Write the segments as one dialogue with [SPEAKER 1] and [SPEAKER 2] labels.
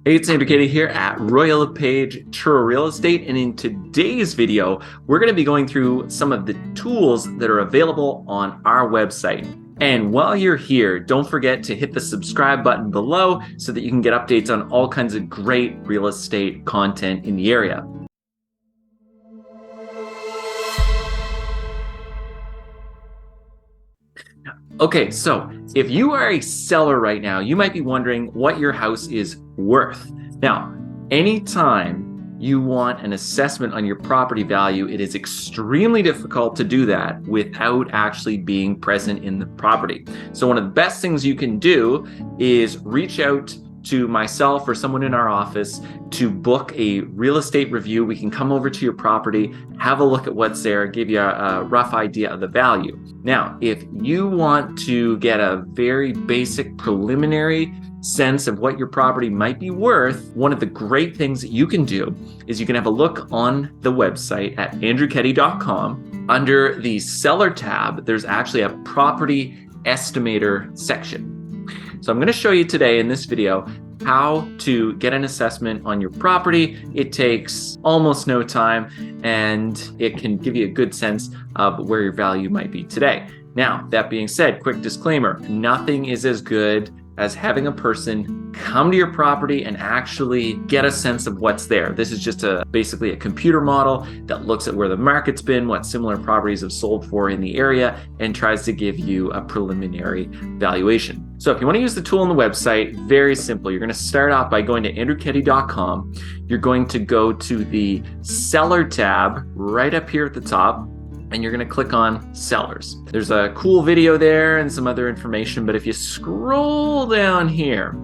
[SPEAKER 1] Hey, it's Andrew Katie here at Royal LePage Truro Real Estate, and in today's video, we're going to be going through some of the tools that are available on our website. And while you're here, don't forget to hit the subscribe button below so that you can get updates on all kinds of great real estate content in the area. Okay, so if you are a seller right now, you might be wondering what your house is worth. Now, anytime you want an assessment on your property value, it is extremely difficult to do that without actually being present in the property. So one of the best things you can do is reach out to myself or someone in our office to book a real estate review. We can come over to your property, have a look at what's there, give you a rough idea of the value. Now, if you want to get a very basic preliminary sense of what your property might be worth, one of the great things that you can do is you can have a look on the website at andrewkeddy.com. Under the seller tab, there's actually a property estimator section. So I'm going to show you today in this video how to get an assessment on your property. It takes almost no time and it can give you a good sense of where your value might be today. Now, that being said, quick disclaimer, nothing is as good as having a person come to your property and actually get a sense of what's there. This is just basically a computer model that looks at where the market's been, what similar properties have sold for in the area, and tries to give you a preliminary valuation. So if you want to use the tool on the website, very simple. You're going to start off by going to andrewkeddy.com. You're going to go to the seller tab right up here at the top, and you're going to click on sellers. There's a cool video there and some other information, but if you scroll down here,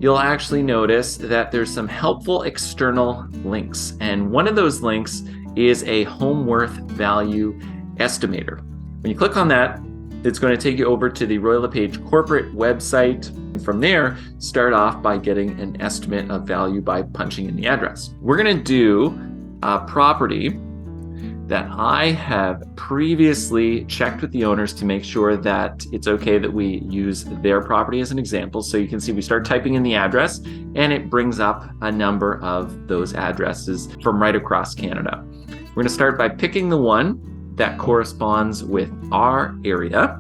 [SPEAKER 1] you'll actually notice that there's some helpful external links. And one of those links is a home worth value estimator. When you click on that, it's going to take you over to the Royal LePage corporate website. From there, start off by getting an estimate of value by punching in the address. We're going to do a property that I have previously checked with the owners to make sure that it's okay that we use their property as an example. So you can see we start typing in the address and it brings up a number of those addresses from right across Canada. We're going to start by picking the one that corresponds with our area.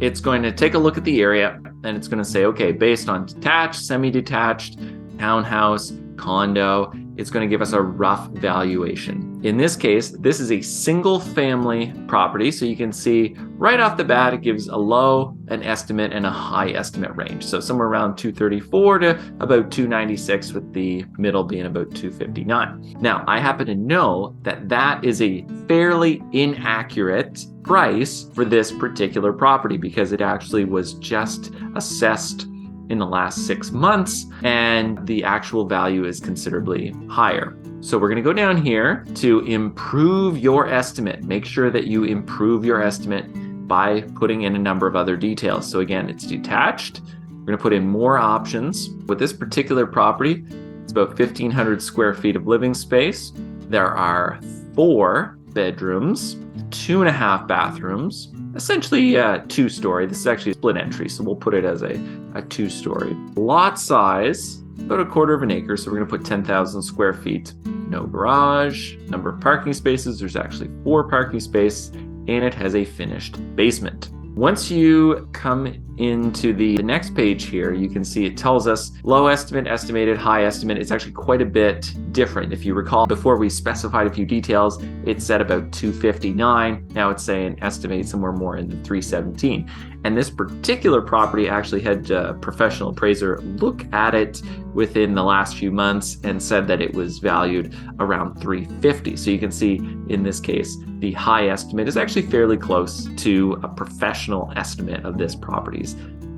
[SPEAKER 1] It's going to take a look at the area and it's going to say, okay, based on detached, semi-detached, townhouse, condo, it's going to give us a rough valuation. In this case, this is a single family property. So you can see right off the bat, it gives a low, an estimate, and a high estimate range. So somewhere around 234 to about 296, with the middle being about 259. Now, I happen to know that that is a fairly inaccurate price for this particular property because it actually was just assessed in the last 6 months, and the actual value is considerably higher. So we're going to go down here to improve your estimate. Make sure that you improve your estimate by putting in a number of other details. So again, it's detached. We're going to put in more options. With this particular property, it's about 1,500 square feet of living space. There are 4 bedrooms, 2.5 bathrooms, essentially a 2-story. This is actually a split entry, so we'll put it as a 2-story. Lot size, about 1/4 acre, so we're going to put 10,000 square feet. No garage. Number of parking spaces, there's actually 4 parking spaces, and it has a finished basement. Once you come into the next page here, you can see it tells us low estimate, estimated, high estimate. It's actually quite a bit different. If you recall, before we specified a few details, it said about 259. Now it's saying estimate somewhere more in the 317. And this particular property actually had a professional appraiser look at it within the last few months and said that it was valued around 350. So you can see in this case, the high estimate is actually fairly close to a professional estimate of this property's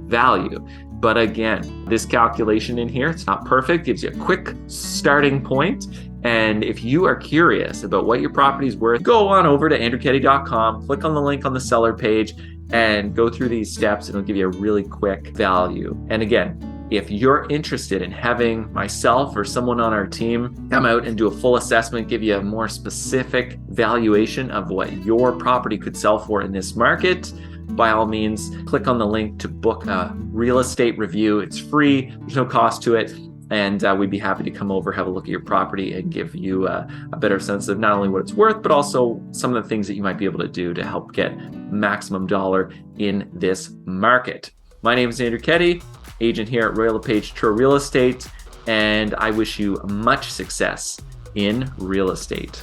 [SPEAKER 1] value. But again, this calculation in here, it's not perfect, gives you a quick starting point. And if you are curious about what your property is worth, go on over to andrewkeddy.com, click on the link on the seller page, and go through these steps. It'll give you a really quick value. And again, if you're interested in having myself or someone on our team come out and do a full assessment, give you a more specific valuation of what your property could sell for in this market, by all means, click on the link to book a real estate review. It's free, there's no cost to it. And we'd be happy to come over, have a look at your property, and give you a better sense of not only what it's worth, but also some of the things that you might be able to do to help get maximum dollar in this market. My name is Andrew Keddy, agent here at Royal LePage Truro Real Estate, and I wish you much success in real estate.